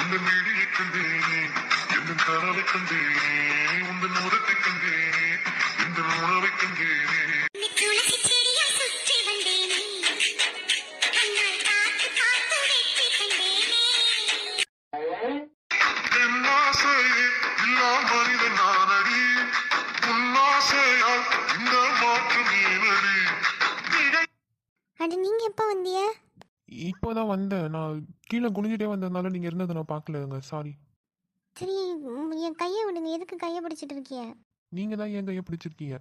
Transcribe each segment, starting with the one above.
இந்த வீடியை கண்டேனே எந்த கனவை கண்டேனே உந்த நூறத்தை கண்டேனே இந்த உணவை கண்டேனே மனிதன் நானடி உன்னாசையால் இந்த மாற்று நீனடி. அது நீங்க எப்போ வந்தீங்க? இப்போதான் வந்தேன். நான் கீழே குனிஞ்சிட்டே வந்ததுனால நீங்கள் இருந்ததை நான் பார்க்கலங்க, சாரி. சரி, என் கையை விடுங்க. எதுக்கு கையை பிடிச்சிட்டு இருக்கிய? நீங்கள் தான் என் கையை பிடிச்சிருக்கீங்க.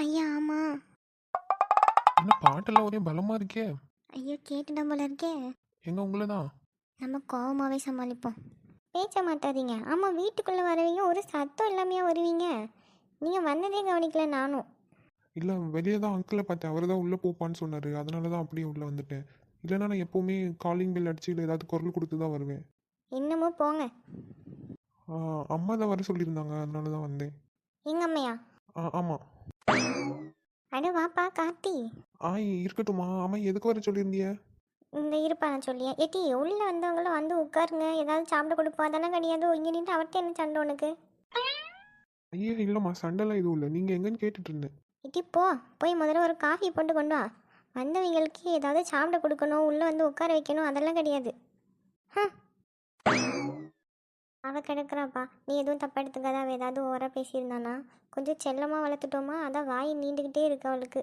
ஐயா ஆமா. என்ன பாட்டெல்லாம் ஒரே பலமாக இருக்கே. ஐயோ கேட்டுதான் போல இருக்கே. எங்க உங்களை தான். நம்ம கோவமாவே சமாளிப்போம். பேச மாட்டாதீங்க. ஆமாம், வீட்டுக்குள்ளே வருவீங்க, ஒரு சத்தம் இல்லாமையா வருவீங்க? நீங்கள் வந்ததே கவனிக்கல நானும். இல்லை, வெளியே தான் அங்கிளை பார்த்தேன். அவர் தான் உள்ளே போப்பான்னு சொன்னார். அதனால தான் அப்படியே உள்ளே வந்துட்டேன். இல்லைன்னா நான் எப்போவுமே காலிங் பெல் அடிச்சு இல்லை ஏதாவது குரல் கொடுத்து தான் வருவேன். என்னமோ போங்க. அம்மா தான் வர சொல்லியிருந்தாங்க, அதனால தான் வந்தேன். எங்கள் அம்மையா? ஆமாம். அட வாப்பா கார்த்தி. இருக்கட்டும்மா. அம்மா எதுக்கு வர சொல்லியிருந்தீங்க? இந்த இருப்பா நான் சொல்லியே. ஏட்டி உள்ளே வந்தவங்களும் வந்து உட்காருங்க, ஏதாவது சாப்பிட கொடுப்போம். அதெல்லாம் கிடையாது. இங்கே நின்று அவர்கிட்ட என்ன சண்டை உனக்கு? ஐயே இல்லைம்மா, சண்டைலாம் எதுவும் இல்லை. நீங்கள் எங்கன்னு கேட்டுட்டு இருந்தேன். இட்டி போய் முதல்ல ஒரு காஃபி போட்டு கொண்டு வா. வந்தவங்களுக்கு ஏதாவது சாப்பிட கொடுக்கணும், உள்ளே வந்து உட்கார வைக்கணும், அதெல்லாம் கிடையாது. அவள் கிடக்குறாப்பா. நீ எதுவும் தப்பா எடுத்துக்காத. அவள் ஏதாவது ஓவராக பேசியிருந்தானா? கொஞ்சம் செல்லமாக வளர்த்துட்டோமா, அதான் வாய் நீண்டுக்கிட்டே இருக்கு அவளுக்கு.